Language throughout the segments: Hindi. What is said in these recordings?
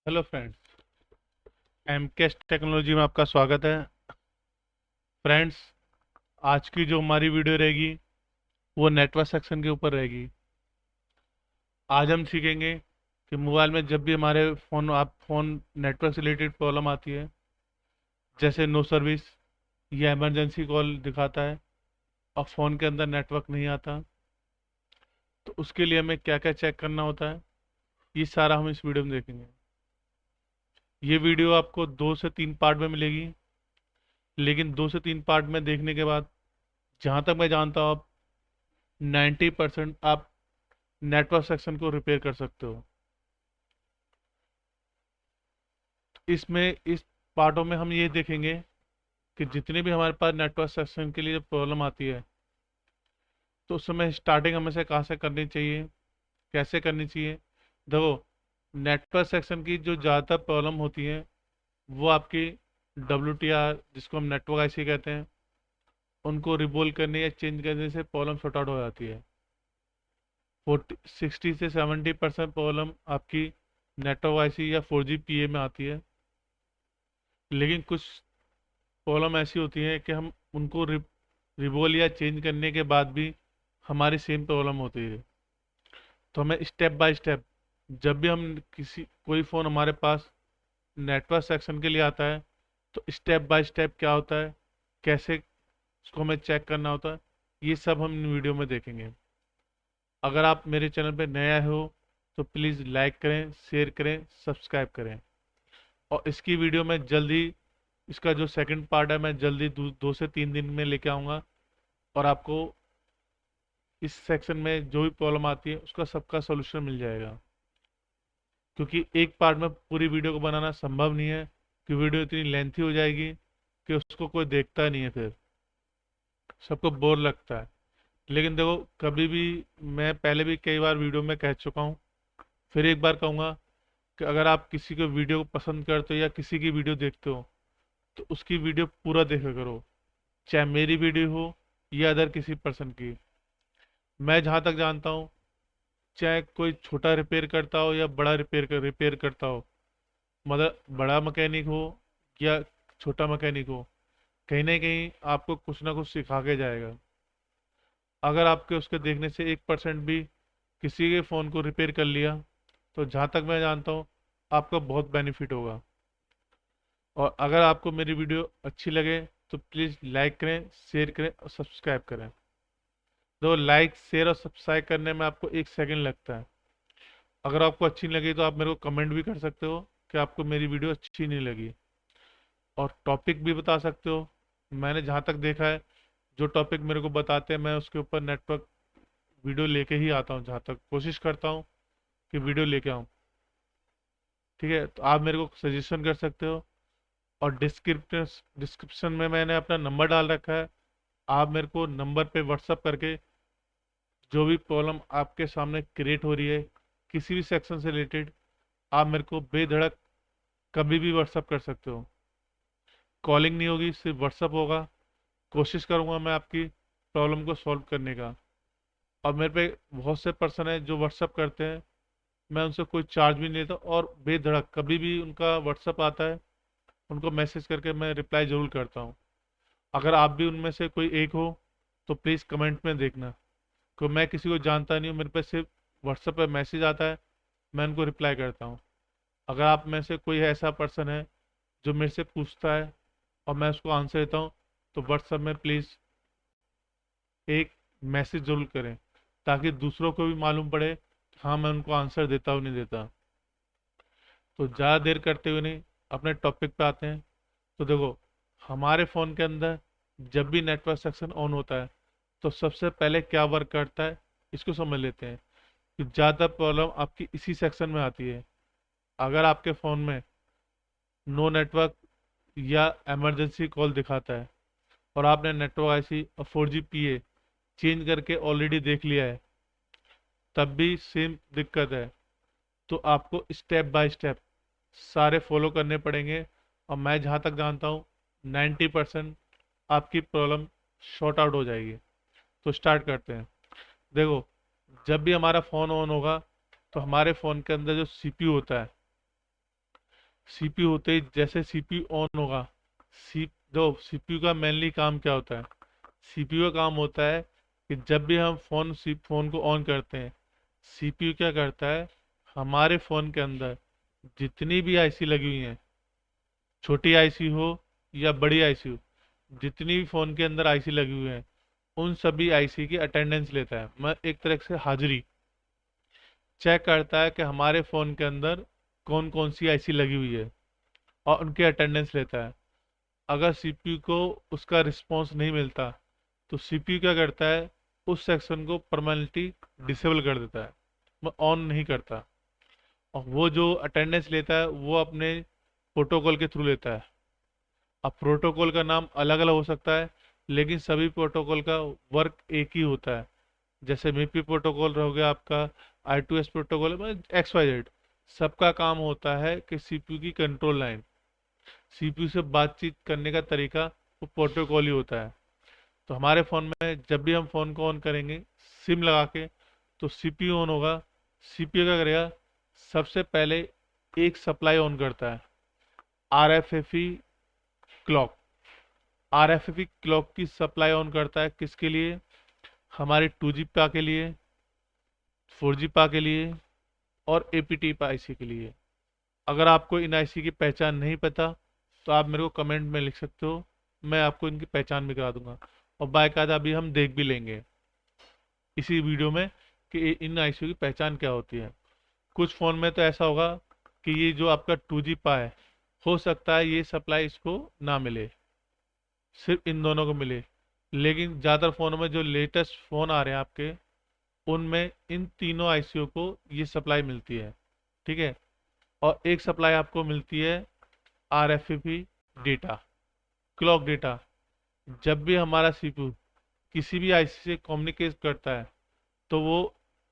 Hello friends. एमकेएस टेक्नोलॉजी में आपका स्वागत है। फ्रेंड्स, आज की जो हमारी वीडियो रहेगी वो नेटवर्क सेक्शन के ऊपर रहेगी। आज हम सीखेंगे कि मोबाइल में जब भी हमारे फ़ोन नेटवर्क से रिलेटेड प्रॉब्लम आती है, जैसे नो सर्विस या इमरजेंसी कॉल दिखाता है और फ़ोन के अंदर नेटवर्क नहीं आता, तो उसके लिए हमें क्या क्या चेक करना होता है, ये सारा हम इस वीडियो में देखेंगे। ये वीडियो आपको 2 से 3 पार्ट में मिलेगी, लेकिन 2 से 3 पार्ट में देखने के बाद जहाँ तक मैं जानता हूँ 90% आप नेटवर्क सेक्शन को रिपेयर कर सकते हो। इसमें इस पार्टों में हम ये देखेंगे कि जितने भी हमारे पास नेटवर्क सेक्शन के लिए प्रॉब्लम आती है, तो उस समय स्टार्टिंग हमें से कहाँ से करनी चाहिए, कैसे करनी चाहिए। देखो, नेटवर्क सेक्शन की जो ज़्यादातर प्रॉब्लम होती है वो आपकी WTR, जिसको हम नेटवर्क आईसी कहते हैं, उनको रिबोल करने या चेंज करने से प्रॉब्लम सॉर्ट आउट हो जाती है। 60 से 70% प्रॉब्लम आपकी नेटवर्क आईसी या 4G PA में आती है। लेकिन कुछ प्रॉब्लम ऐसी होती है कि हम उनको रिबोल या चेंज करने के बाद भी हमारी सेम प्रॉब्लम होती है। तो हमें स्टेप बाय स्टेप, जब भी हम कोई फ़ोन हमारे पास नेटवर्क सेक्शन के लिए आता है, तो स्टेप बाय स्टेप क्या होता है, कैसे उसको हमें चेक करना होता है, ये सब हम इन वीडियो में देखेंगे। अगर आप मेरे चैनल पर नए आए हो तो प्लीज़ लाइक करें, शेयर करें, सब्सक्राइब करें। और इसकी वीडियो में जल्दी, इसका जो सेकंड पार्ट है, मैं जल्दी 2 से 3 दिन में लेके आऊँगा और आपको इस सेक्शन में जो भी प्रॉब्लम आती है उसका सबका सॉल्यूशन मिल जाएगा। क्योंकि एक पार्ट में पूरी वीडियो को बनाना संभव नहीं है, कि वीडियो इतनी लेंथी हो जाएगी कि उसको कोई देखता नहीं है, फिर सबको बोर लगता है। लेकिन देखो, कभी भी, मैं पहले भी कई बार वीडियो में कह चुका हूँ, फिर एक बार कहूँगा कि अगर आप किसी को वीडियो को पसंद करते हो या किसी की वीडियो देखते हो, तो उसकी वीडियो पूरा देखा करो, चाहे मेरी वीडियो हो या अदर किसी पर्सन की। मैं जहाँ तक जानता हूँ, चाहे कोई छोटा रिपेयर करता हो या बड़ा रिपेयर करता हो, मतलब बड़ा मैकेनिक हो या छोटा मैकेनिक हो, कहीं ना कहीं आपको कुछ ना कुछ सिखा के जाएगा। अगर आपके उसके देखने से 1% भी किसी के फ़ोन को रिपेयर कर लिया, तो जहाँ तक मैं जानता हूँ आपका बहुत बेनिफिट होगा। और अगर आपको मेरी वीडियो अच्छी लगे तो प्लीज़ लाइक करें, शेयर करें और सब्सक्राइब करें। तो लाइक, शेयर और सब्सक्राइब करने में आपको 1 सेकंड लगता है। अगर आपको अच्छी नहीं लगी तो आप मेरे को कमेंट भी कर सकते हो कि आपको मेरी वीडियो अच्छी नहीं लगी, और टॉपिक भी बता सकते हो। मैंने जहाँ तक देखा है, जो टॉपिक मेरे को बताते हैं मैं उसके ऊपर नेटवर्क वीडियो लेके ही आता हूँ, जहाँ तक कोशिश करता हूँ कि वीडियो लेके आऊँ। ठीक है, तो आप मेरे को सजेशन कर सकते हो। और डिस्क्रिप्शन में मैंने अपना नंबर डाल रखा है। आप मेरे को नंबर पे व्हाट्सअप करके जो भी प्रॉब्लम आपके सामने क्रिएट हो रही है किसी भी सेक्शन से रिलेटेड, आप मेरे को बेधड़क कभी भी व्हाट्सअप कर सकते हो। कॉलिंग नहीं होगी, सिर्फ व्हाट्सअप होगा। कोशिश करूंगा मैं आपकी प्रॉब्लम को सॉल्व करने का। और मेरे पे बहुत से पर्सन है जो व्हाट्सअप करते हैं, मैं उनसे कोई चार्ज भी नहीं लेता, और बेधड़क कभी भी उनका व्हाट्सअप आता है उनको मैसेज करके मैं रिप्लाई ज़रूर करता हूँ। अगर आप भी उनमें से कोई एक हो तो प्लीज़ कमेंट में देखना, क्योंकि मैं किसी को जानता नहीं हूँ, मेरे पे सिर्फ व्हाट्सएप पे मैसेज आता है, मैं उनको रिप्लाई करता हूँ। अगर आप में से कोई ऐसा पर्सन है जो मेरे से पूछता है और मैं उसको आंसर देता हूँ, तो व्हाट्सएप में प्लीज़ एक मैसेज ज़रूर करें, ताकि दूसरों को भी मालूम पड़े कि हाँ, मैं उनको आंसर देता हूँ नहीं देता। तो ज़्यादा देर करते हुए नहीं, अपने टॉपिक पे आते हैं। तो देखो, हमारे फ़ोन के अंदर जब भी नेटवर्क सेक्शन ऑन होता है, तो सबसे पहले क्या वर्क करता है, इसको समझ लेते हैं। कि ज़्यादा प्रॉब्लम आपकी इसी सेक्शन में आती है। अगर आपके फ़ोन में नो नेटवर्क या इमरजेंसी कॉल दिखाता है, और आपने नेटवर्क आईसी और 4G PA चेंज करके ऑलरेडी देख लिया है, तब भी सेम दिक्कत है, तो आपको स्टेप बाय स्टेप सारे फॉलो करने पड़ेंगे। और मैं जहाँ तक जानता हूँ 90% आपकी प्रॉब्लम शॉर्ट आउट हो जाएगी। तो स्टार्ट करते हैं। देखो, जब भी हमारा फ़ोन ऑन होगा, तो हमारे फ़ोन के अंदर जो CPU होता है, सीपीयू होते ही जैसे सीपीयू ऑन होगा, सी जो सीपीयू का मेनली काम क्या होता है, सीपीयू का काम होता है कि जब भी हम फोन को ऑन करते हैं, सीपीयू क्या करता है, हमारे फोन के अंदर जितनी भी आईसी लगी हुई हैं, छोटी आईसी हो या बड़ी आईसी हो, जितनी भी फोन के अंदर आईसी लगी हुई है, उन सभी आईसी की अटेंडेंस लेता है। मैं एक तरह से हाजिरी चेक करता है कि हमारे फोन के अंदर कौन कौन सी आईसी लगी हुई है, और उनकी अटेंडेंस लेता है। अगर सीपीयू को उसका रिस्पॉन्स नहीं मिलता, तो सीपीयू क्या करता है, उस सेक्शन को परमानेंटली डिसेबल कर देता है, वो ऑन नहीं करता। और वो जो अटेंडेंस लेता है वो अपने प्रोटोकॉल के थ्रू लेता है। अब प्रोटोकॉल का नाम अलग अलग हो सकता है, लेकिन सभी प्रोटोकॉल का वर्क एक ही होता है। जैसे मीपी प्रोटोकॉल हो गया आपका, I2S प्रोटोकॉल, मतलब XYZ, सबका काम होता है कि सीपीयू की कंट्रोल लाइन, सीपीयू से बातचीत करने का तरीका वो प्रोटोकॉल ही होता है। तो हमारे फ़ोन में जब भी हम फ़ोन को ऑन करेंगे सिम लगा के, तो सीपीयू ऑन होगा। सीपीयू क्या करेगा, सबसे पहले एक सप्लाई ऑन करता है, आरएफएफई क्लॉक। आरएफएफई क्लॉक की सप्लाई ऑन करता है किसके लिए, हमारे 2G पा के लिए, 4G पा के लिए, और एपीटी पा आईसी के लिए। अगर आपको इन आईसी की पहचान नहीं पता, तो आप मेरे को कमेंट में लिख सकते हो, मैं आपको इनकी पहचान भी करा दूंगा। और बाकायदा अभी हम देख भी लेंगे इसी वीडियो में कि इन आईसी की पहचान क्या होती है। कुछ फ़ोन में तो ऐसा होगा कि ये जो आपका 2G पा है, हो सकता है ये सप्लाई इसको ना मिले, सिर्फ इन दोनों को मिले। लेकिन ज़्यादातर फ़ोनों में जो लेटेस्ट फ़ोन आ रहे हैं आपके, उनमें इन तीनों आईसीओ को ये सप्लाई मिलती है। ठीक है। और एक सप्लाई आपको मिलती है आरएफएफई डेटा, क्लॉक डेटा। जब भी हमारा सीपीयू किसी भी आईसी से कम्युनिकेट करता है, तो वो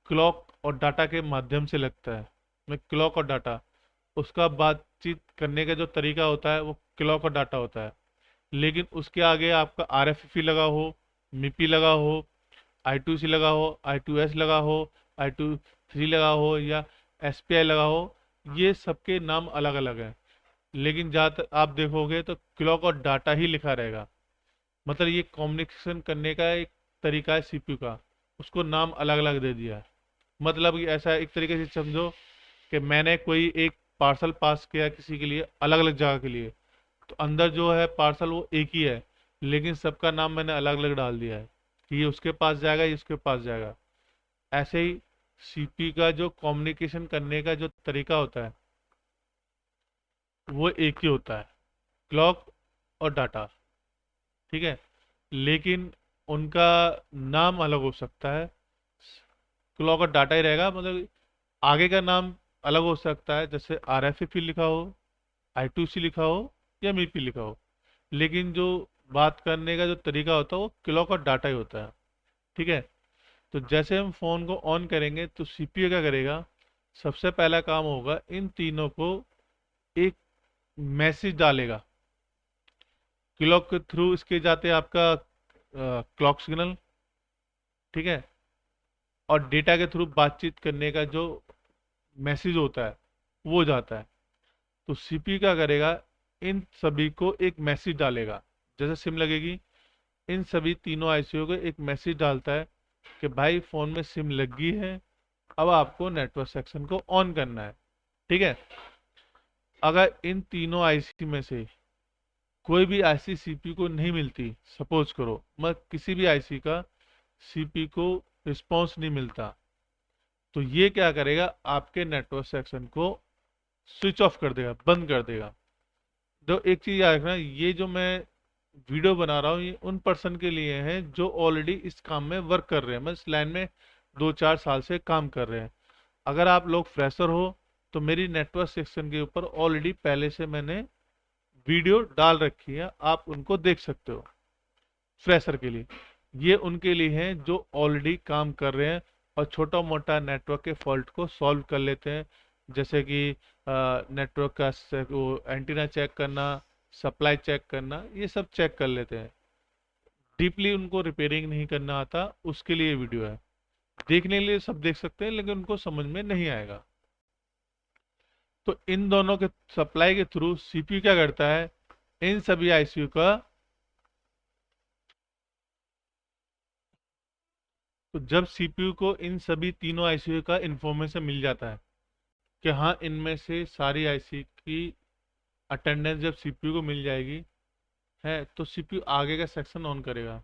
क्लॉक और डाटा के माध्यम से लगता है। में क्लॉक और डाटा, उसका बातचीत करने का जो तरीका होता है वो क्लॉक और डाटा होता है। लेकिन उसके आगे आपका आरएफएफई लगा हो, मिपी लगा हो, I2C लगा हो, I2S लगा हो, I2C लगा हो, या SPI लगा हो, ये सबके नाम अलग अलग हैं। लेकिन जहाँ तक आप देखोगे तो क्लॉक और डाटा ही लिखा रहेगा। मतलब ये कम्युनिकेशन करने का एक तरीका है सीपीयू का, उसको नाम अलग अलग दे दिया है। मतलब कि ऐसा एक तरीके से समझो कि मैंने कोई एक पार्सल पास किया किसी के लिए अलग अलग जगह के लिए, तो अंदर जो है पार्सल वो एक ही है, लेकिन सबका नाम मैंने अलग अलग डाल दिया है कि ये उसके पास जाएगा, ये उसके पास जाएगा। ऐसे ही सीपी का जो कम्युनिकेशन करने का जो तरीका होता है वो एक ही होता है, क्लॉक और डाटा। ठीक है। लेकिन उनका नाम अलग हो सकता है, क्लॉक और डाटा ही रहेगा, मतलब आगे का नाम अलग हो सकता है, जैसे आरएफएफई लिखा हो, I2C लिखा हो, या मीपी लिखा हो। लेकिन जो बात करने का जो तरीका होता है वो क्लॉक और डाटा ही होता है। ठीक है। तो जैसे हम फोन को ऑन करेंगे तो सीपीयू क्या करेगा, सबसे पहला काम होगा इन तीनों को एक मैसेज डालेगा। क्लॉक के थ्रू इसके जाते हैं आपका क्लॉक सिग्नल। ठीक है। और डेटा के थ्रू बातचीत करने का जो मैसेज होता है वो जाता है। तो सीपीयू क्या करेगा, इन सभी को एक मैसेज डालेगा। जैसे सिम लगेगी, इन सभी तीनों आईसीओ को एक मैसेज डालता है कि भाई फोन में सिम लगी है, अब आपको नेटवर्क सेक्शन को ऑन करना है। ठीक है। अगर इन तीनों आईसी में से कोई भी आईसी सीपीयू को नहीं मिलती, सपोज करो मैं किसी भी आईसी का सीपीयू को रिस्पॉन्स नहीं मिलता, तो ये क्या करेगा, आपके नेटवर्क सेक्शन को स्विच ऑफ कर देगा, बंद कर देगा। तो एक चीज याद रखना, ये जो मैं वीडियो बना रहा हूँ ये उन पर्सन के लिए है जो ऑलरेडी इस काम में वर्क कर रहे हैं, मतलब इस लाइन में 2-4 साल से काम कर रहे हैं। अगर आप लोग फ्रेशर हो, तो मेरी नेटवर्क सेक्शन के ऊपर ऑलरेडी पहले से मैंने वीडियो डाल रखी है, आप उनको देख सकते हो। फ्रेशर के लिए, ये उनके लिए हैं जो ऑलरेडी काम कर रहे हैं और छोटा मोटा नेटवर्क के फॉल्ट को सॉल्व कर लेते हैं। जैसे कि नेटवर्क का वो एंटीना चेक करना, सप्लाई चेक करना, ये सब चेक कर लेते हैं। डीपली उनको रिपेयरिंग नहीं करना आता, उसके लिए वीडियो है। देखने के लिए सब देख सकते हैं, लेकिन उनको समझ में नहीं आएगा। तो इन दोनों के सप्लाई के थ्रू सीपीयू क्या करता है, इन सभी आईसीयू का, तो जब सीपीयू को इन सभी तीनों आईसीयू का इंफॉर्मेशन मिल जाता है कि हाँ इनमें से सारी आईसी की अटेंडेंस जब सीपीयू को मिल जाएगी है, तो सीपीयू आगे का सेक्शन ऑन करेगा।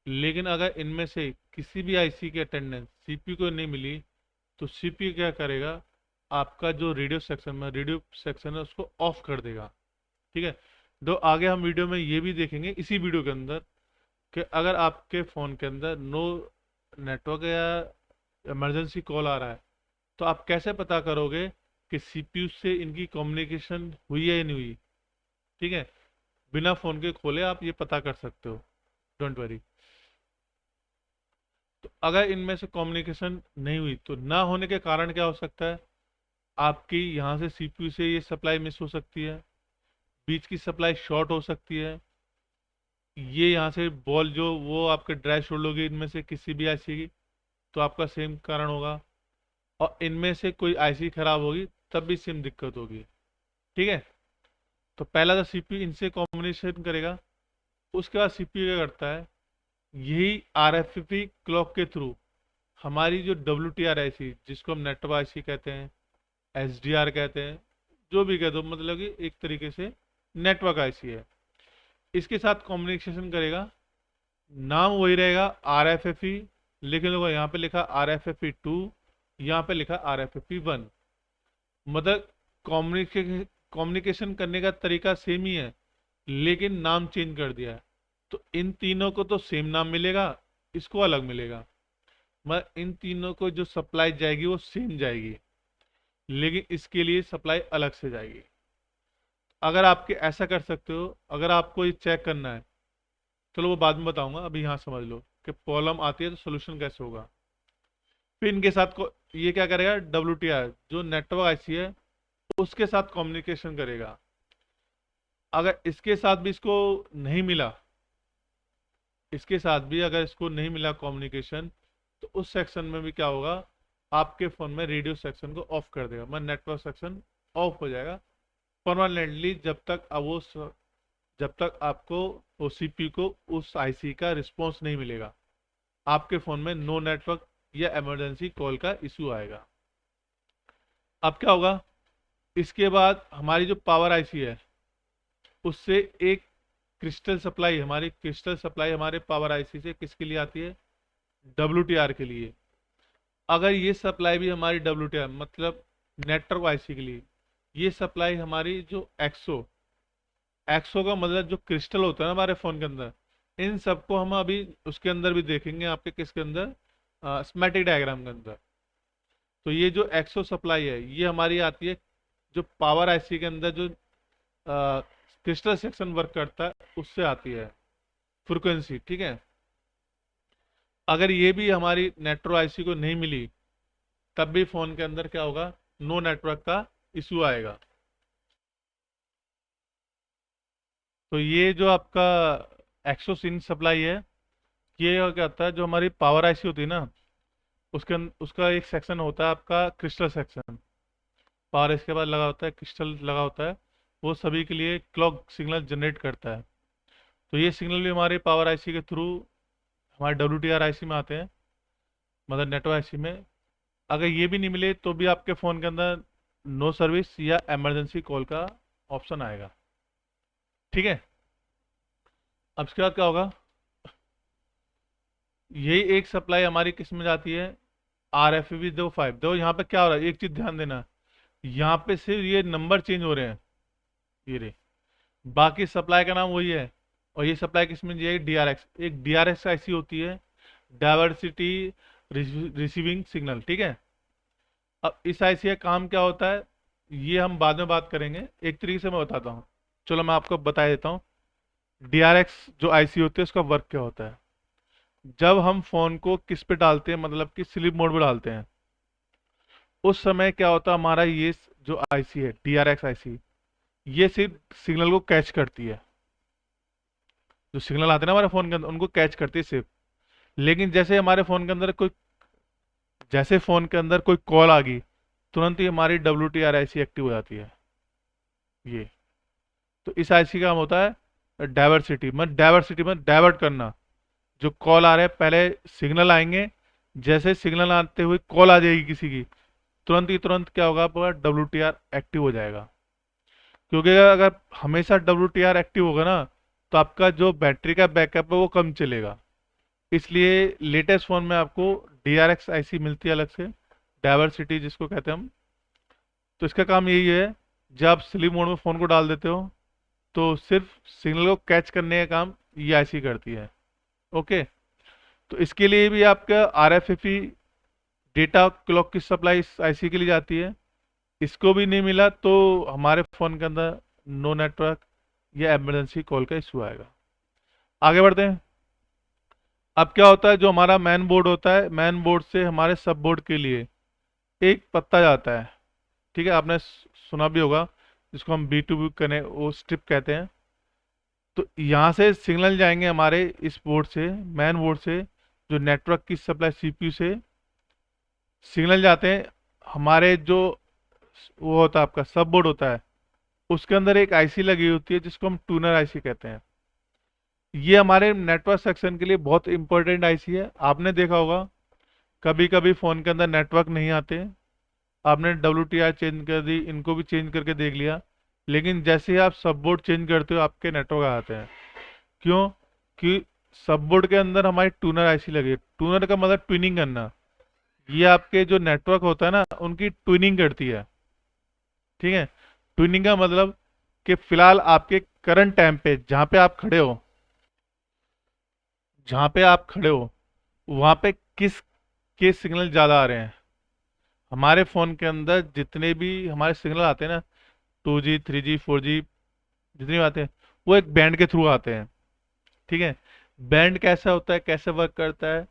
लेकिन अगर इनमें से किसी भी आईसी की अटेंडेंस सीपीयू को नहीं मिली, तो सीपीयू क्या करेगा, आपका जो रेडियो सेक्शन है उसको ऑफ कर देगा। ठीक है। तो आगे हम वीडियो में ये भी देखेंगे, इसी वीडियो के अंदर, कि अगर आपके फ़ोन के अंदर नो नेटवर्क या इमरजेंसी कॉल आ रहा है, तो आप कैसे पता करोगे कि सीपीयू से इनकी कम्युनिकेशन हुई है या नहीं हुई। ठीक है। बिना फ़ोन के खोले आप ये पता कर सकते हो, डोंट वरी। तो अगर इनमें से कम्युनिकेशन नहीं हुई, तो ना होने के कारण क्या हो सकता है, आपकी यहाँ से सीपीयू से ये सप्लाई मिस हो सकती है, बीच की सप्लाई शॉर्ट हो सकती है, ये यहाँ से बॉल जो वो आपके ड्राई शोल्ड होगी इनमें से किसी भी आईसी की, तो आपका सेम कारण होगा। और इनमें से कोई आईसी खराब होगी तब भी सेम दिक्कत होगी। ठीक है। तो पहला तो सीपीयू इनसे कॉम्बिनेशन करेगा, उसके बाद सीपीयू क्या करता है, यही आरएफपी क्लॉक के थ्रू हमारी जो डब्ल्यू आईसी, जिसको हम नेटवर्क आईसी कहते हैं, एसडीआर कहते हैं, जो भी कह दो, मतलब कि एक तरीके से नेटवर्क आईसी है, इसके साथ कम्युनिकेशन करेगा। नाम वही रहेगा आरएफएफई, लेकिन देखो यहाँ पे लिखा RFFE 2, यहाँ पे लिखा RFFE 1। मतलब कम्युनिकेशन करने का तरीका सेम ही है, लेकिन नाम चेंज कर दिया है। तो इन तीनों को तो सेम नाम मिलेगा, इसको अलग मिलेगा। मतलब इन तीनों को जो सप्लाई जाएगी वो सेम जाएगी, लेकिन इसके लिए सप्लाई अलग से जाएगी। अगर आपके ऐसा कर सकते हो, अगर आपको ये चेक करना है, चलो वो बाद में बताऊंगा, अभी यहाँ समझ लो कि प्रॉब्लम आती है तो सोल्यूशन कैसे होगा। फिर इनके साथ को ये क्या करेगा, WTR जो नेटवर्क आईसी है उसके साथ कम्युनिकेशन करेगा। अगर इसके साथ भी इसको नहीं मिला, इसके साथ भी अगर इसको नहीं मिला कम्युनिकेशन, तो उस सेक्शन में भी क्या होगा, आपके फ़ोन में रेडियो सेक्शन को ऑफ कर देगा, मतलब नेटवर्क सेक्शन ऑफ हो जाएगा परमानेंटली, जब तक आपको वो सीपीयू को उस आईसी का रिस्पॉन्स नहीं मिलेगा, आपके फ़ोन में नो नेटवर्क या इमरजेंसी कॉल का इशू आएगा। अब क्या होगा, इसके बाद हमारी जो पावर आईसी है उससे एक क्रिस्टल सप्लाई हमारे पावर आईसी से किसके लिए आती है, WTR के लिए। अगर ये सप्लाई भी हमारी WTR मतलब नेटवर्क आईसी के लिए, ये सप्लाई हमारी जो एक्सो का मतलब जो क्रिस्टल होता है ना हमारे फ़ोन के अंदर, इन सबको हम अभी उसके अंदर भी देखेंगे, आपके किसके अंदर, स्कीमेटिक डायग्राम के अंदर। तो ये जो एक्सो सप्लाई है ये हमारी आती है जो पावर आईसी के अंदर जो क्रिस्टल सेक्शन वर्क करता है उससे आती है फ्रीक्वेंसी। ठीक है। अगर ये भी हमारी नेटवर्क आईसी को नहीं मिली, तब भी फ़ोन के अंदर क्या होगा, नो नेटवर्क का इशू आएगा। तो ये जो आपका एक्सोसिन सप्लाई है, ये क्या होता है, जो हमारी पावर आईसी होती है ना, उसका एक सेक्शन होता है आपका क्रिस्टल सेक्शन, पावर इसके बाद लगा होता है, क्रिस्टल लगा होता है, वो सभी के लिए क्लॉक सिग्नल जनरेट करता है। तो ये सिग्नल भी हमारे पावर आईसी के थ्रू हमारे WTR आईसी में आते हैं, मतलब नेटवर्क आईसी में। अगर ये भी नहीं मिले तो भी आपके फ़ोन के अंदर नो सर्विस या इमरजेंसी कॉल का ऑप्शन आएगा। ठीक है। अब इसके बाद क्या होगा, यही एक सप्लाई हमारी किस में जाती है, RFV 5। देखो यहाँ पे क्या हो रहा है, एक चीज़ ध्यान देना, यहाँ पे सिर्फ ये नंबर चेंज हो रहे हैं, ये रे, बाकी सप्लाई का नाम वही है। और ये सप्लाई किस में जाएगी, DRX। एक DRX आईसी होती है, डाइवर्सिटी रिसीविंग सिग्नल। ठीक है। अब इस आईसी का काम क्या होता है, ये हम बाद में बात करेंगे, एक तरीके से मैं बताता हूँ। चलो मैं आपको बता देता हूँ, DRX जो आईसी होती है उसका वर्क क्या होता है। जब हम फ़ोन को किस पे डालते हैं, मतलब कि स्लीप मोड पे डालते हैं, उस समय क्या होता है, हमारा ये जो आईसी है DRX आईसी, ये सिर्फ सिग्नल को कैच करती है, जो सिग्नल आते हैं ना हमारे फ़ोन के अंदर उनको कैच करती है सिर्फ। लेकिन जैसे फ़ोन के अंदर कोई कॉल आ गई, तुरंत ही हमारी WTR आईसी एक्टिव हो जाती है। ये तो इस आईसी का काम होता है डाइवर्सिटी में डाइवर्ट करना। जो कॉल आ रहे हैं, पहले सिग्नल आएंगे, जैसे सिग्नल आते हुए कॉल आ जाएगी किसी की, तुरंत ही तुरंत क्या होगा, आपका WTR एक्टिव हो जाएगा। क्योंकि अगर हमेशा WTR एक्टिव होगा ना, तो आपका जो बैटरी का बैकअप है वो कम चलेगा। इसलिए लेटेस्ट फोन में आपको DRX आईसी मिलती है अलग से, डाइवर्सिटी जिसको कहते हैं हम। तो इसका काम यही है, जब आप स्लीप मोड में फ़ोन को डाल देते हो, तो सिर्फ सिग्नल को कैच करने का काम ये आईसी करती है। ओके। तो इसके लिए भी आपका RFFE डेटा क्लॉक की सप्लाई इस आईसी के लिए जाती है। इसको भी नहीं मिला तो हमारे फ़ोन के अंदर नो नेटवर्क या इमरजेंसी कॉल का इशू आएगा। आगे बढ़ते हैं। अब क्या होता है, जो हमारा मैन बोर्ड होता है, मैन बोर्ड से हमारे सब बोर्ड के लिए एक पत्ता जाता है। ठीक है, आपने सुना भी होगा, जिसको हम B2B कने वो स्ट्रिप कहते हैं। तो यहाँ से सिग्नल जाएंगे हमारे इस बोर्ड से, मैन बोर्ड से, जो नेटवर्क की सप्लाई CPU से सिग्नल जाते हैं हमारे जो वो होता है आपका सब बोर्ड होता है, उसके अंदर एक आईसी लगी होती है जिसको हम ट्यूनर आईसी कहते हैं। ये हमारे नेटवर्क सेक्शन के लिए बहुत इंपॉर्टेंट आईसी है। आपने देखा होगा कभी कभी फ़ोन के अंदर नेटवर्क नहीं आते, आपने WTR चेंज कर दी, इनको भी चेंज करके देख लिया, लेकिन जैसे ही आप सब बोर्ड चेंज करते हो आपके नेटवर्क आ जाते हैं। क्यों? कि सब बोर्ड के अंदर हमारी ट्यूनर आईसी लगी है। ट्यूनर का मतलब ट्यूनिंग करना। ये आपके जो नेटवर्क होता है ना, उनकी ट्यूनिंग करती है। ठीक है। ट्यूनिंग का मतलब कि फिलहाल आपके करंट टाइम पे जहाँ पे आप खड़े हो वहाँ पे किस के सिग्नल ज़्यादा आ रहे हैं। हमारे फ़ोन के अंदर जितने भी हमारे सिग्नल आते हैं ना, 2G 3G 4G जितने भी आते हैं, वो एक बैंड के थ्रू आते हैं। ठीक है। बैंड कैसा होता है, कैसे वर्क करता है,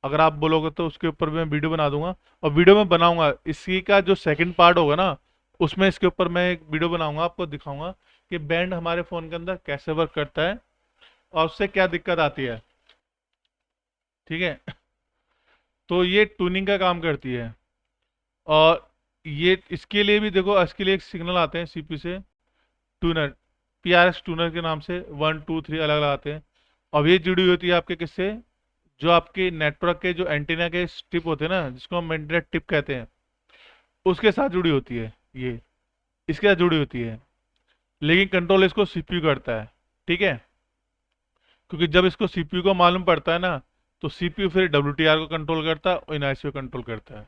अगर आप बोलोगे तो उसके ऊपर भी मैं वीडियो बना दूंगा। और वीडियो में बनाऊंगा इसी का जो सेकंड पार्ट होगा ना, उसमें इसके ऊपर मैं एक वीडियो बनाऊंगा, आपको दिखाऊंगा कि बैंड हमारे फ़ोन के अंदर कैसे वर्क करता है और उससे क्या दिक्कत आती है। ठीक है। तो ये ट्यूनिंग का काम करती है। और ये इसके लिए भी देखो, इसके लिए एक सिग्नल आते हैं CPU से, ट्यूनर, PRX ट्यूनर के नाम से 1 2 3 अलग अलग आते हैं। अब ये जुड़ी होती है आपके किससे, जो आपके नेटवर्क के जो एंटीना के स्ट्रिप होते हैं ना, जिसको हम एंटीना टिप कहते हैं, उसके साथ जुड़ी होती है ये, इसके साथ जुड़ी होती है। लेकिन कंट्रोल इसको CPU करता है। ठीक है। क्योंकि जब इसको CPU को मालूम पड़ता है ना, तो CPU फिर WTR को कंट्रोल करता है और इन IC को कंट्रोल करता है।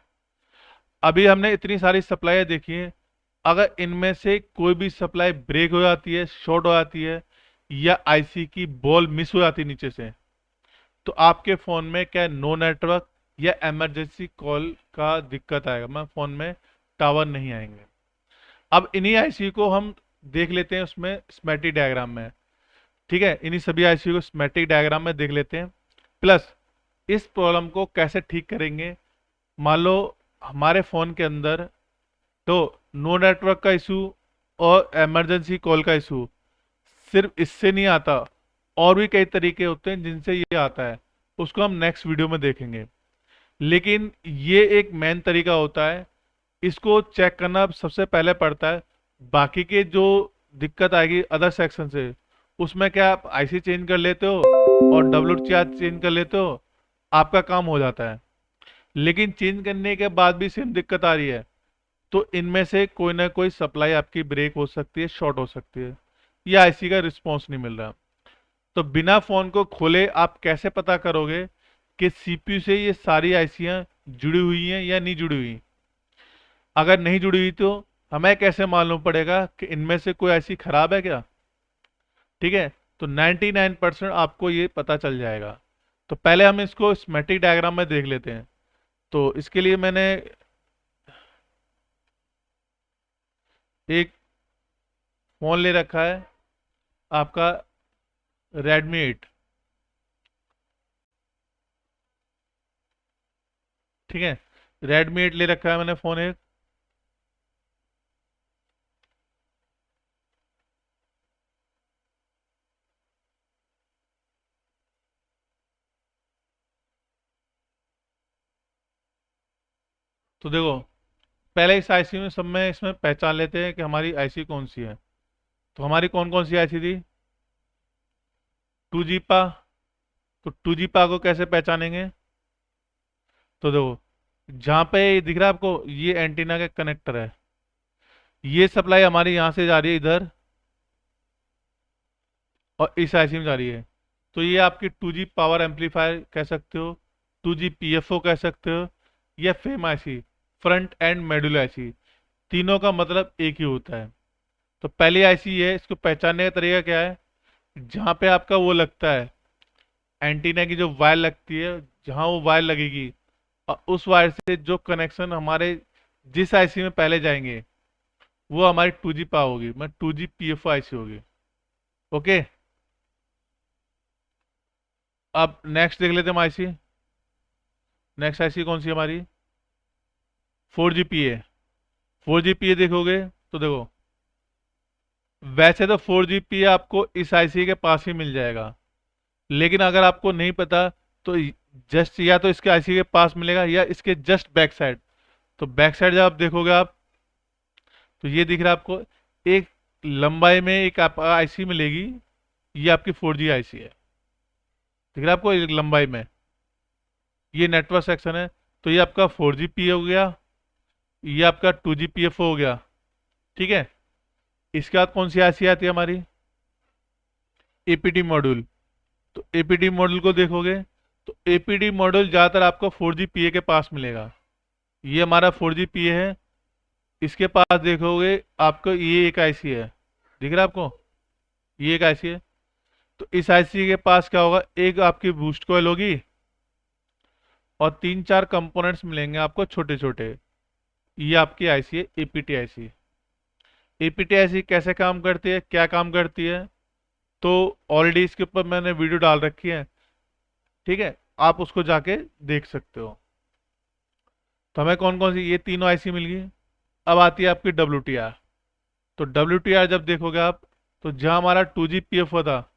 अभी हमने इतनी सारी सप्लाई देखी है, अगर इनमें से कोई भी सप्लाई ब्रेक हो जाती है, शॉर्ट हो जाती है, या आईसी की बॉल मिस हो जाती है नीचे से, तो आपके फ़ोन में क्या नो नेटवर्क या इमरजेंसी कॉल का दिक्कत आएगा, मैं फ़ोन में टावर नहीं आएंगे। अब इन्हीं आईसी को हम देख लेते हैं उसमें स्मेटिक डायग्राम में। ठीक है, इन्हीं सभी आईसी को स्मेटिक डायग्राम में देख लेते हैं, प्लस इस प्रॉब्लम को कैसे ठीक करेंगे। मान लो हमारे फ़ोन के अंदर तो नो नेटवर्क का इशू और इमरजेंसी कॉल का इशू सिर्फ इससे नहीं आता, और भी कई तरीके होते हैं जिनसे ये आता है, उसको हम नेक्स्ट वीडियो में देखेंगे। लेकिन ये एक मेन तरीका होता है, इसको चेक करना सबसे पहले पड़ता है। बाकी के जो दिक्कत आएगी अदर सेक्शन से, उसमें क्या आप आईसी चेंज कर लेते हो और WTR चेंज कर लेते हो, आपका काम हो जाता है। लेकिन चेंज करने के बाद भी सेम दिक्कत आ रही है, तो इनमें से कोई ना कोई सप्लाई आपकी ब्रेक हो सकती है, शॉर्ट हो सकती है, या आईसी का रिस्पॉन्स नहीं मिल रहा। तो बिना फोन को खोले आप कैसे पता करोगे कि CPU से ये सारी आईसियां जुड़ी हुई हैं या नहीं जुड़ी हुई। अगर नहीं जुड़ी हुई तो हमें कैसे मालूम पड़ेगा कि इनमें से कोई आईसी खराब है क्या। ठीक है। तो 99% आपको ये पता चल जाएगा। तो पहले हम इसको स्मेटिक डायग्राम में देख लेते हैं। तो इसके लिए मैंने एक फोन ले रखा है आपका Redmi 8। ठीक है। Redmi 8 ले रखा है मैंने फ़ोन एक। तो देखो, पहले इस आईसी में सब में इसमें पहचान लेते हैं कि हमारी आईसी कौन सी है। तो हमारी कौन कौन सी आईसी थी? 2G पा। तो 2G पा को कैसे पहचानेंगे? तो देखो, जहाँ पे ये दिख रहा है आपको, ये एंटीना का कनेक्टर है। ये सप्लाई हमारी यहाँ से जा रही है इधर, और इस आईसी में जा रही है। तो ये आपकी 2G पावर एम्पलीफायर कह सकते हो, 2G पीएफओ कह सकते हो, या fame IC, front end module IC. तीनों का मतलब एक ही होता है। तो पहली आईसी ये है, इसको पहचानने का तरीका क्या है? जहाँ पे आपका वो लगता है, एंटीना की जो वायर लगती है, जहाँ वो वायर लगेगी, और उस वायर से जो कनेक्शन हमारे जिस आईसी में पहले जाएंगे, वो हमारी 2G पा होगी, मतलब 2G पीएफओ आईसी होगी। ओके। अब नेक्स्ट देख लेते हैं हम आईसी। नेक्स्ट आईसी कौन सी है हमारी? 4G पीए। 4G पीए देखोगे तो देखो, वैसे तो 4G पीए आपको इस आईसी के पास ही मिल जाएगा, लेकिन अगर आपको नहीं पता तो जस्ट या तो इसके आईसी के पास मिलेगा या इसके जस्ट बैक साइड। तो बैक साइड जब आप देखोगे आप, तो ये दिख रहा है आपको, एक लंबाई में एक आप आईसी मिलेगी। ये आपकी 4G आईसी है, दिख रहा है आपको, एक लंबाई में। ये नेटवर्क सेक्शन है। तो ये आपका 4G पी हो गया, ये आपका 2G पीएफओ हो गया। ठीक है। इसके बाद कौन सी आईसी आती है हमारी? APT module. तो एपीडी मॉडल को देखोगे, तो एपीडी मॉडल ज़्यादातर आपको 4G पीए के पास मिलेगा। ये हमारा 4G पीए है। इसके पास देखोगे आपको, ये एक आईसी है, दिख रहा है आपको, ये एक आईसी है। तो इस आईसी के पास क्या होगा? एक आपकी बूस्ट कॉइल होगी, और तीन चार कंपोनेंट्स मिलेंगे आपको छोटे छोटे। ये आपकी आईसी है, एपीटी आईसी। एपीटी आईसी कैसे काम करती है, क्या काम करती है? तो ऑलरेडी इसके ऊपर मैंने वीडियो डाल रखी है, ठीक है, आप उसको जाके देख सकते हो। तो हमें कौन कौन सी ये तीनों आईसी मिल गई। अब आती है आपकी WTR। तो WTR जब देखोगे आप, तो जहां हमारा 2G पीएफओ था,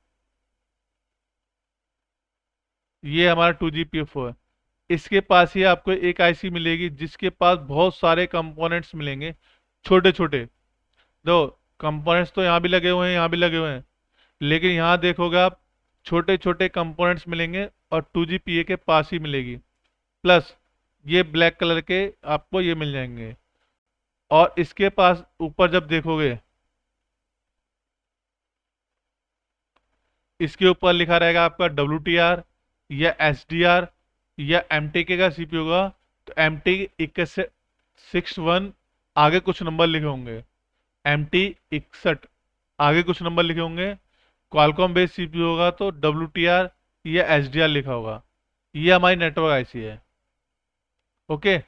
ये हमारा 2G पीएफओ है। इसके पास ही आपको एक आईसी मिलेगी जिसके पास बहुत सारे कंपोनेंट्स मिलेंगे, छोटे छोटे। दो कंपोनेंट्स तो यहाँ भी लगे हुए हैं, यहाँ भी लगे हुए हैं, लेकिन यहाँ देखोगे आप, छोटे छोटे कंपोनेंट्स मिलेंगे, और 2G पीए के पास ही मिलेगी। प्लस ये ब्लैक कलर के आपको ये मिल जाएंगे। और इसके पास ऊपर जब देखोगे, इसके ऊपर लिखा रहेगा आपका WTR या SDR या MTK का सीपीयू होगा। तो MT61, आगे कुछ नंबर लिखे होंगे, MT61 आगे कुछ नंबर लिखे होंगे। क्वालकॉम बेस्ड सीपीयू होगा तो WTR या SDR लिखा होगा। ये हमारी नेटवर्क आईसी है। ओके।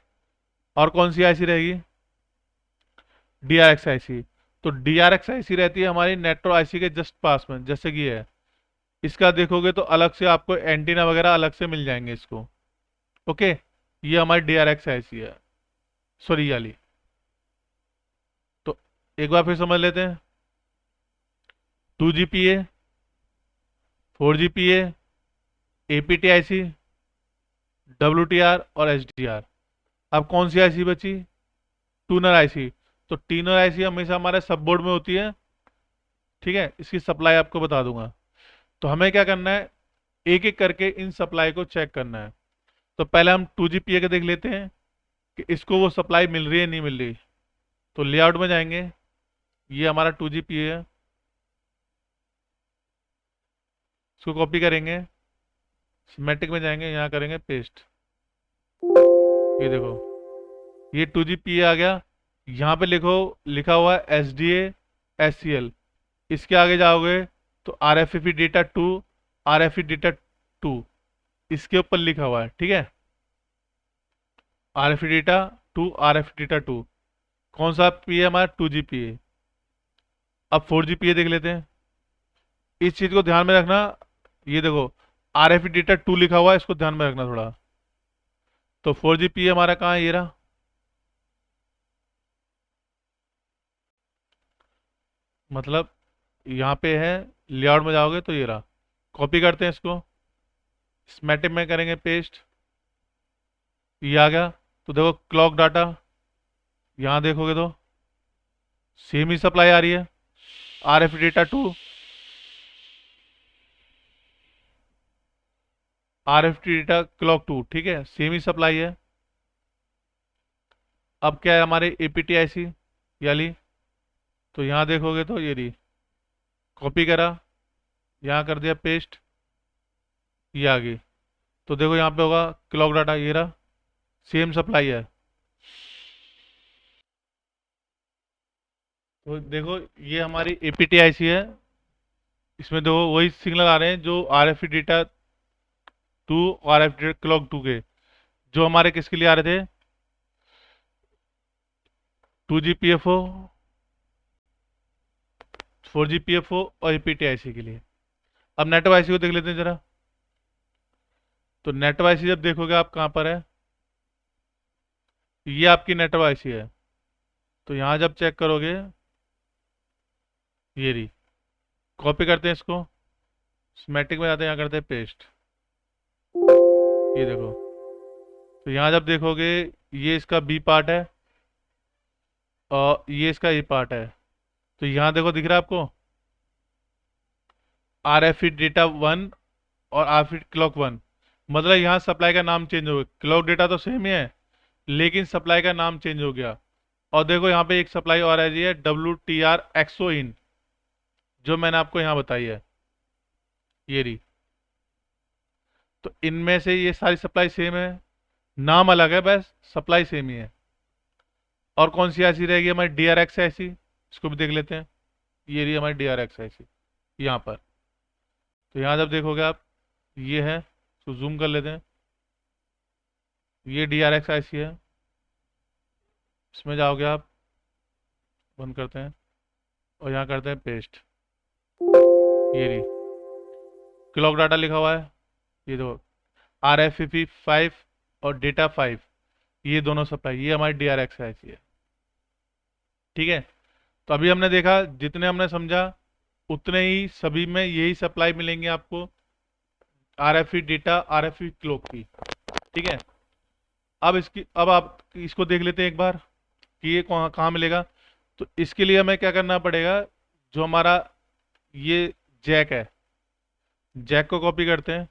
और कौन सी आईसी रहेगी? DRX IC. तो DRX आईसी रहती है हमारी नेटवर्क आईसी के जस्ट पास में, जैसे कि है। इसका देखोगे तो अलग से आपको एंटीना वगैरह अलग से मिल जाएंगे इसको। ओके। ये हमारी DRX आईसी है, सॉरी वाली। तो एक बार फिर समझ लेते हैं। 2G पीए, 4G पीए, APT आईसी, WTR और SDR। अब कौन सी आईसी बची? Tuner IC. तो ट्यूनर आईसी हमेशा हमारे सब बोर्ड में होती है, ठीक है। इसकी सप्लाई आपको बता दूंगा। तो हमें क्या करना है, एक एक करके इन सप्लाई को चेक करना है। तो पहले हम 2G पीए के देख लेते हैं कि इसको वो सप्लाई मिल रही है नहीं मिल रही। तो लेआउट में जाएंगे, ये हमारा 2G पीए है, इसको कॉपी करेंगे, सिमेटिक में जाएंगे, यहाँ करेंगे पेस्ट। ये देखो, ये 2G पीए आ गया। यहाँ पे लिखो, लिखा हुआ है SDA SCL। इसके आगे जाओगे तो RFID Data 2, RFID Data 2, इसके ऊपर लिखा हुआ है, ठीक है। RFID Data 2, RFID Data 2। कौन सा पी है हमारा? 2G पीए। अब 4G पीए देख लेते हैं। इस चीज को ध्यान में रखना। ये देखो, RFID Data 2 लिखा हुआ है, इसको ध्यान में रखना थोड़ा। तो 4G पीए हमारा कहाँ है? ये रहा। मतलब यहाँ पे है, लेआउट में जाओगे तो ये रहा। कॉपी करते हैं इसको, स्मेटिक में करेंगे पेस्ट, ये आ गया। तो देखो, क्लॉक डाटा, यहाँ देखोगे तो सेम ही सप्लाई आ रही है, RF data two, RF data clock two, ठीक है, सेम ही सप्लाई है। अब क्या है हमारे APTIC याली, तो यहाँ देखोगे तो ये रही, कॉपी करा, यहाँ कर दिया पेस्ट, ये आ गई। तो देखो यहाँ पे होगा क्लॉक डाटा, ये रहा, सेम सप्लाई है। तो देखो ये हमारी APTIC है, इसमें देखो वही सिग्नल आ रहे हैं जो RF data two, RF data clock two के, जो हमारे किसके लिए आ रहे थे, 2GPFO, 4GPFO और APTIC के लिए। अब नेटवर्क आईसी को देख लेते हैं जरा। तो नेटवर्क आईसी जब देखोगे आप कहाँ पर है, ये आपकी नेटवर्क आईसी है। तो यहाँ जब चेक करोगे, ये रही, कॉपी करते हैं इसको, स्मेटिक में जाते हैं, यहाँ करते हैं पेस्ट, ये देखो। तो यहाँ जब देखोगे ये इसका बी पार्ट है और ये इसका ए पार्ट है। तो यहाँ देखो दिख रहा है आपको RF डेटा वन और RF क्लॉक वन, मतलब यहाँ सप्लाई का नाम चेंज हो गया, क्लॉक डेटा तो सेम ही है लेकिन सप्लाई का नाम चेंज हो गया। और देखो यहाँ पे एक सप्लाई और है, जी है WTR XO इन, जो मैंने आपको यहाँ बताई है, ये रही। तो इनमें से ये सारी सप्लाई सेम है, नाम अलग है, बस सप्लाई सेम ही है। और कौन सी ऐसी रहेगी हमारी DRX ऐसी, इसको भी देख लेते हैं। ये रही हमारी DRX ऐसी यहाँ पर। तो यहाँ जब देखोगे आप, ये है, तो जूम कर लेते हैं, ये DRX ऐसी है, इसमें जाओगे आप, बंद करते हैं और यहाँ करते हैं पेस्ट, ये रही, क्लॉक डाटा लिखा हुआ है, ये दो RFP5 और डेटा 5, ये दोनों सप्लाई, ये हमारी DRX ऐसी है, ठीक है। तो अभी हमने देखा, जितने हमने समझा उतने ही सभी में यही सप्लाई मिलेंगे आपको, RFP डेटा, RFP क्लॉक की, ठीक है। अब आप इसको देख लेते हैं एक बार कि ये कहाँ कहाँ मिलेगा। तो इसके लिए हमें क्या करना पड़ेगा, जो हमारा ये जैक है, जैक को कॉपी करते हैं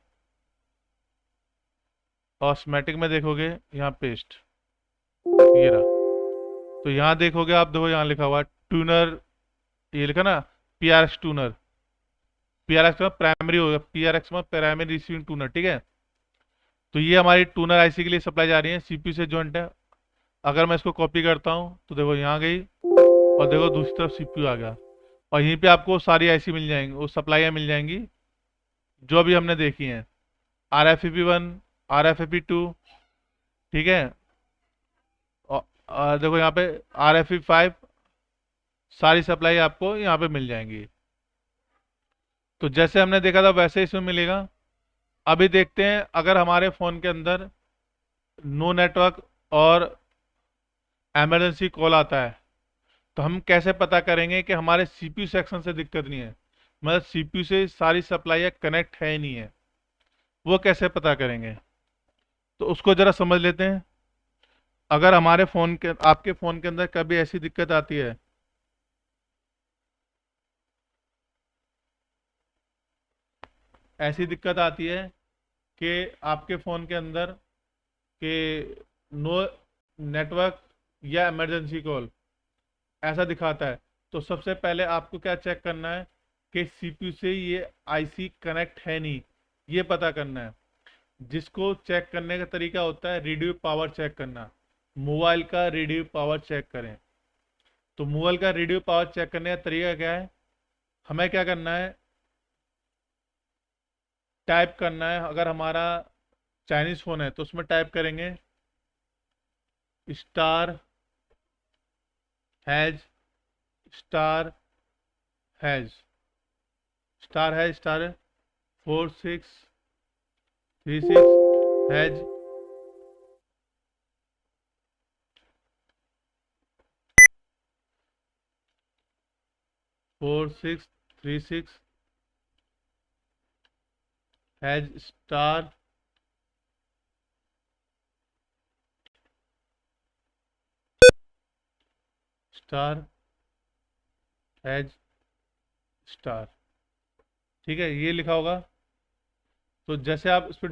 और स्मेटिक में देखोगे यहाँ पेस्ट, ये रहा। तो यहाँ देखोगे आप, देखो यहाँ लिखा हुआ ट्यूनर, ये लिखा ना PRX ट्यूनर, PRX में प्राइमरी होगा, PRX में प्राइमरी रिसीविंग ट्यूनर, ठीक है। तो ये हमारी ट्यूनर आईसी के लिए सप्लाई जा रही है, CPU से जॉइंट है। अगर मैं इसको कॉपी करता हूँ तो देखो यहाँ गई, और देखो दूसरी तरफ CPU आ गया, और यहीं पे आपको सारी आईसी मिल जाएंगी, वो सप्लाइयाँ मिल जाएंगी जो अभी हमने देखी हैं, RFP1, RFP2, ठीक है। और देखो यहाँ पे RFP5, सारी सप्लाई आपको यहाँ पे मिल जाएंगी। तो जैसे हमने देखा था वैसे इसमें मिलेगा। अभी देखते हैं, अगर हमारे फ़ोन के अंदर नो नेटवर्क और एमरजेंसी कॉल आता है, तो हम कैसे पता करेंगे कि हमारे CPU सेक्शन से दिक्कत नहीं है, मतलब CPU से सारी सप्लाई कनेक्ट है ही नहीं है, वो कैसे पता करेंगे? तो उसको ज़रा समझ लेते हैं। अगर हमारे फ़ोन के, आपके फ़ोन के अंदर कभी ऐसी दिक्कत आती है, ऐसी दिक्कत आती है कि आपके फ़ोन के अंदर के नो नेटवर्क या इमरजेंसी कॉल ऐसा दिखाता है, तो सबसे पहले आपको क्या चेक करना है कि CPU से ये आईसी कनेक्ट है नहीं, ये पता करना है। जिसको चेक करने का तरीका होता है रेडियो पावर चेक करना, मोबाइल का रेडियो पावर चेक करें। तो मोबाइल का रेडियो पावर चेक करने का तरीका क्या है, हमें क्या करना है, टाइप करना है। अगर हमारा चाइनीज़ फ़ोन है तो उसमें टाइप करेंगे star has, star has, star has, star 4636 has, 4636 has star, star has star, ठीक है, ये लिखा होगा। तो जैसे आप इस पर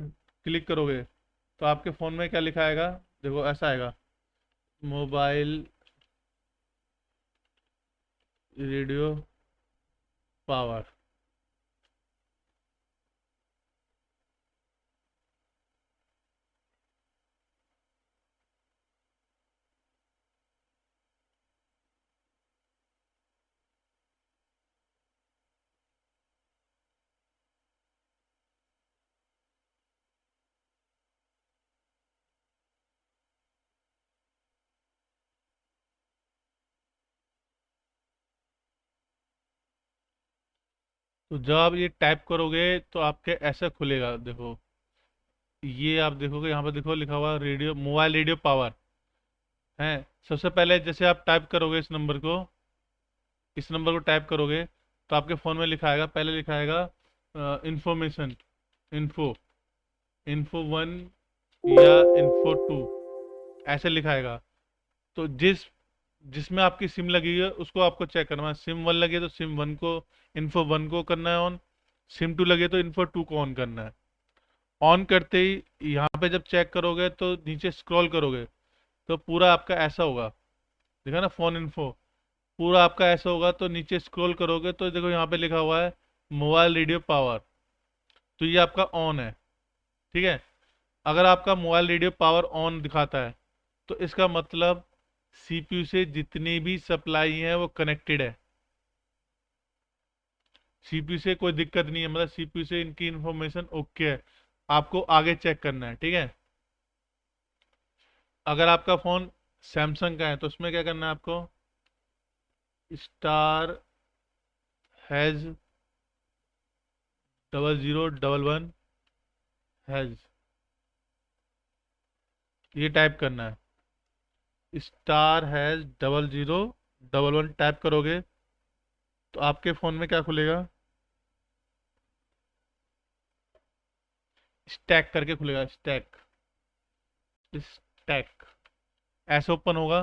क्लिक करोगे तो आपके फ़ोन में क्या लिखा आएगा, देखो ऐसा आएगा, मोबाइल रेडियो पावर। तो जब आप ये टाइप करोगे तो आपके ऐसा खुलेगा, देखो ये आप देखोगे यहाँ पर, देखो लिखा हुआ रेडियो, मोबाइल रेडियो पावर है। सबसे पहले जैसे आप टाइप करोगे इस नंबर को टाइप करोगे तो आपके फ़ोन में लिखा आएगा, पहले लिखा आएगा इंफॉर्मेशन, इन्फो, इन्फो वन या इन्फो टू, ऐसे लिखा आएगा। तो जिसमें आपकी सिम लगी है उसको आपको चेक करना है। सिम वन लगी है तो सिम वन को, इन्फो वन को करना है ऑन। सिम टू लगी है तो इन्फो टू को ऑन करना है। ऑन करते ही यहाँ पे जब चेक करोगे तो नीचे स्क्रॉल करोगे तो पूरा आपका ऐसा होगा, देखा ना, फोन इन्फो, पूरा आपका ऐसा होगा। तो नीचे स्क्रॉल करोगे तो देखो यहाँ पे लिखा हुआ है मोबाइल रेडियो पावर, तो ये आपका ऑन है, ठीक है। अगर आपका मोबाइल रेडियो पावर ऑन दिखाता है तो इसका मतलब सीपीयू से जितनी भी सप्लाई है वो कनेक्टेड है, सीपीयू से कोई दिक्कत नहीं है, मतलब सीपीयू से इनकी इंफॉर्मेशन ओके है। आपको आगे चेक करना है, ठीक है। अगर आपका फ़ोन सैमसंग का है तो उसमें क्या करना है आपको, स्टार हैज़ 0011 हैज़, ये टाइप करना है। स्टार हैज़ 0011 टाइप करोगे तो आपके फ़ोन में क्या खुलेगा, स्टैक करके खुलेगा, स्टैक, स्टैक ऐसे ओपन होगा।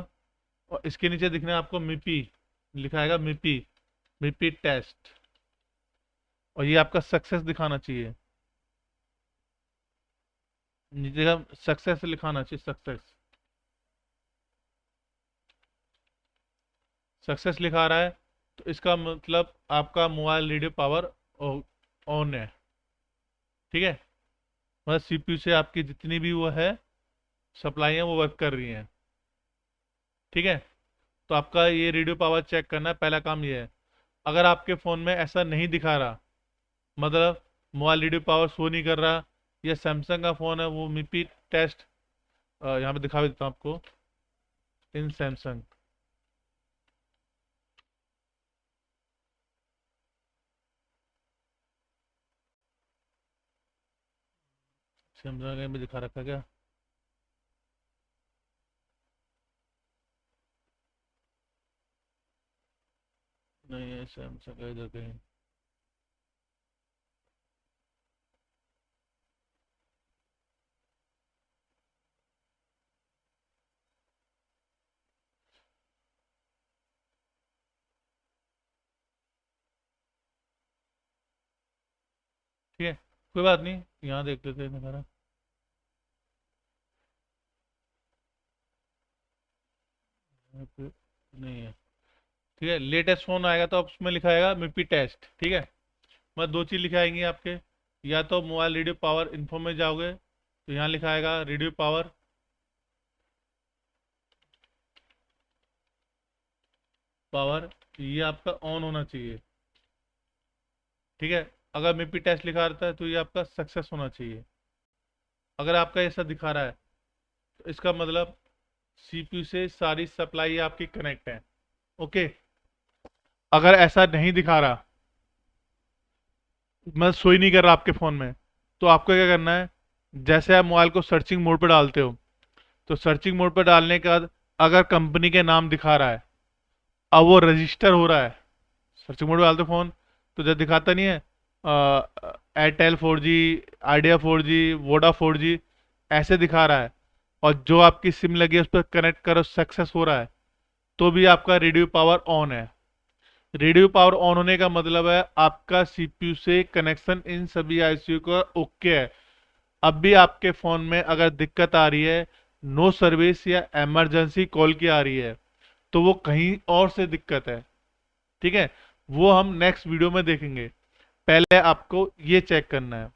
और इसके नीचे दिखना है आपको मिपी, लिखा आएगा मिपी, मिपी टेस्ट, और ये आपका सक्सेस दिखाना चाहिए, नीचे का सक्सेस लिखाना चाहिए, सक्सेस, सक्सेस लिखा रहा है तो इसका मतलब आपका मोबाइल रेडियो पावर ऑन है, ठीक है। मतलब सीपीयू से आपकी जितनी भी वो है सप्लाई है वो वर्क कर रही हैं, ठीक है। तो आपका ये रेडियो पावर चेक करना है, पहला काम ये है। अगर आपके फ़ोन में ऐसा नहीं दिखा रहा, मतलब मोबाइल रेडियो पावर शो नहीं कर रहा, या सैमसंग का फ़ोन है वो मिपी टेस्ट, यहाँ पे दिखा भी देता हूँ आपको, इन सैमसंग, सैमसंग में दिखा रखा क्या, नहीं है सैमसंग का इधर कहीं। ठीक है, कोई बात नहीं, यहाँ देख लेते हैं दिखा रहा, यहाँ पे नहीं है, ठीक है। लेटेस्ट फ़ोन आएगा तो उसमें लिखा आएगा मिपी टेस्ट, ठीक है। मतलब दो चीज़ लिखे आएंगी आपके, या तो मोबाइल रेडियो पावर इन्फो में जाओगे तो यहाँ लिखा आएगा रेडियो पावर, पावर, ये आपका ऑन होना चाहिए, ठीक है। अगर मिपी टेस्ट लिखा रहता है तो ये आपका सक्सेस होना चाहिए। अगर आपका ऐसा दिखा रहा है तो इसका मतलब सीपीयू से सारी सप्लाई आपकी कनेक्ट है, ओके। अगर ऐसा नहीं दिखा रहा, मतलब सो ही नहीं कर रहा आपके फ़ोन में, तो आपको क्या करना है, जैसे आप मोबाइल को सर्चिंग मोड पर डालते हो तो सर्चिंग मोड पर डालने के बाद अगर कंपनी के नाम दिखा रहा है, अब वो रजिस्टर हो रहा है, सर्चिंग मोड में डालते फ़ोन तो जब दिखाता नहीं है Airtel 4G, idea 4G, Voda 4G, ऐसे दिखा रहा है, और जो आपकी सिम लगी है उस पर कनेक्ट करो सक्सेस हो रहा है, तो भी आपका रेडियो पावर ऑन है। रेडियो पावर ऑन होने का मतलब है आपका सीपीयू से कनेक्शन इन सभी आईसीयू का ओके है। अब भी आपके फोन में अगर दिक्कत आ रही है, नो सर्विस या इमरजेंसी कॉल की आ रही है, तो वो कहीं और से दिक्कत है। ठीक है, वो हम नेक्स्ट वीडियो में देखेंगे। पहले आपको ये चेक करना है।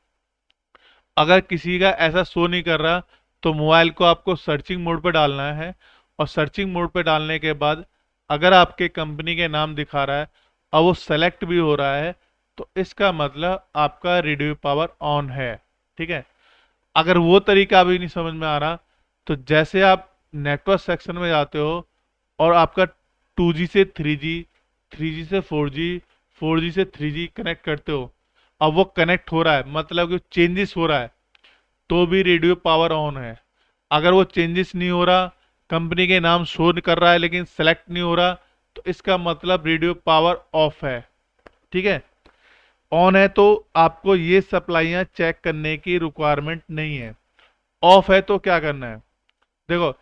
अगर किसी का ऐसा शो नहीं कर रहा, तो मोबाइल को आपको सर्चिंग मोड पर डालना है, और सर्चिंग मोड पर डालने के बाद अगर आपके कंपनी के नाम दिखा रहा है और वो सेलेक्ट भी हो रहा है, तो इसका मतलब आपका रेडियो पावर ऑन है। ठीक है, अगर वो तरीका भी नहीं समझ में आ रहा, तो जैसे आप नेटवर्क सेक्शन में जाते हो और आपका 2G से 3G, 3G से 4G, 4G से 3G कनेक्ट करते हो, अब वो कनेक्ट हो रहा है, मतलब कि चेंजेस हो रहा है, तो भी रेडियो पावर ऑन है। अगर वो चेंजेस नहीं हो रहा, कंपनी के नाम शो कर रहा है लेकिन सेलेक्ट नहीं हो रहा, तो इसका मतलब रेडियो पावर ऑफ है। ठीक है, ऑन है तो आपको ये सप्लाइयाँ चेक करने की रिक्वायरमेंट नहीं है। ऑफ है तो क्या करना है, देखो,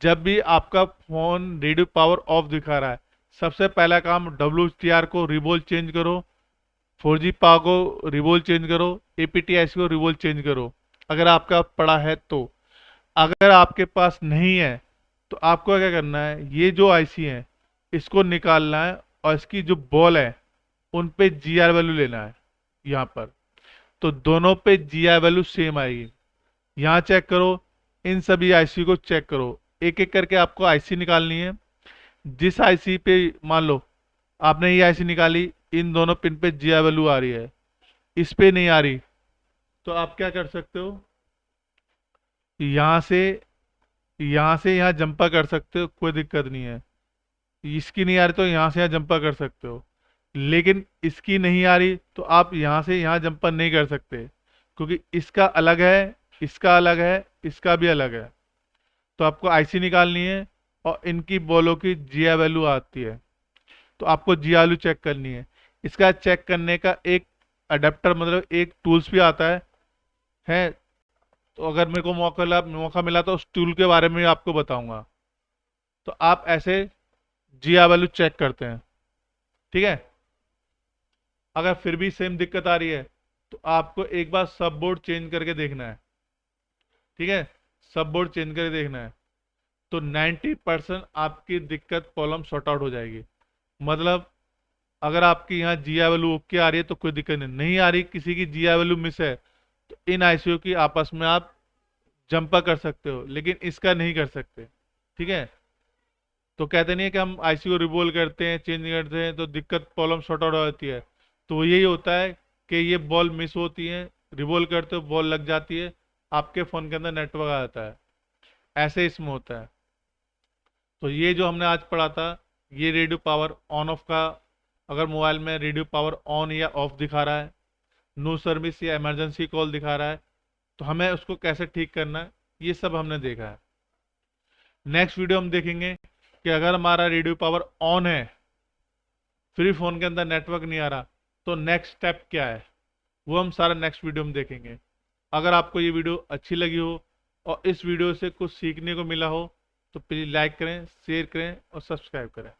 जब भी आपका फोन रेडियो पावर ऑफ दिखा रहा है, सबसे पहला काम WHTR को रिबोल चेंज करो, 4G पा को रिबोल चेंज करो, APTIC को रिबोल चेंज करो, अगर आपका पड़ा है तो। अगर आपके पास नहीं है, तो आपको क्या करना है, ये जो आईसी है इसको निकालना है, और इसकी जो बॉल है उन पे GR वैल्यू लेना है यहाँ पर। तो दोनों पे GR वैल्यू सेम आएगी। यहाँ चेक करो, इन सभी आईसी को चेक करो, एक एक करके आपको आईसी निकालनी है। जिस आईसी पे मान लो आपने ये आईसी निकाली, इन दोनों पिन पे GR वैल्यू आ रही है, इस पे नहीं आ रही, तो आप क्या कर सकते हो, यहाँ से यहाँ जंपा कर सकते हो, कोई दिक्कत नहीं है। इसकी नहीं आ रही तो यहाँ से यहाँ जंपा कर सकते हो, लेकिन इसकी नहीं आ रही तो आप यहाँ से यहाँ जंपा नहीं कर सकते, क्योंकि इसका अलग है, इसका अलग है, इसका भी अलग है। तो आपको आईसी निकालनी है, और इनकी बॉलों की जीआ वैल्यू आती है, तो आपको जीआ वैल्यू चेक करनी है। इसका चेक करने का एक अडेप्टर, मतलब एक टूल्स भी आता है। तो अगर मेरे को मौका मिला तो उस टूल के बारे में भी आपको बताऊंगा। तो आप ऐसे जीआ वैल्यू चेक करते हैं। ठीक है, अगर फिर भी सेम दिक्कत आ रही है, तो आपको एक बार सब बोर्ड चेंज करके देखना है। ठीक है, सब बोर्ड चेंज करके देखना है, तो 90% आपकी दिक्कत प्रॉब्लम सॉर्ट आउट हो जाएगी। मतलब अगर आपकी यहाँ जीआ वैल्यू ओके आ रही है तो कोई दिक्कत नहीं, नहीं आ रही, किसी की जीआ वैल्यू मिस है, तो इन आईसीयू की आपस में आप जंपा कर सकते हो, लेकिन इसका नहीं कर सकते। ठीक है, तो कहते नहीं है कि हम आईसीयू रिवोल्व करते हैं, चेंज करते हैं, तो दिक्कत प्रॉब्लम सॉर्ट आउट हो जाती है। तो यही होता है कि ये बॉल मिस होती है, रिवोल्व करते हो बॉल लग जाती है, आपके फ़ोन के अंदर नेटवर्क आ जाता है। ऐसे इसमें होता है। तो ये जो हमने आज पढ़ा था, ये रेडियो पावर ऑन ऑफ का, अगर मोबाइल में रेडियो पावर ऑन या ऑफ दिखा रहा है, नो सर्विस या इमरजेंसी कॉल दिखा रहा है, तो हमें उसको कैसे ठीक करना है, ये सब हमने देखा है। नेक्स्ट वीडियो हम देखेंगे कि अगर हमारा रेडियो पावर ऑन है, फिर भी फ़ोन के अंदर नेटवर्क नहीं आ रहा, तो नेक्स्ट स्टेप क्या है, वो हम सारा नेक्स्ट वीडियो में देखेंगे। अगर आपको ये वीडियो अच्छी लगी हो और इस वीडियो से कुछ सीखने को मिला हो, तो प्लीज़ लाइक करें, शेयर करें और सब्सक्राइब करें।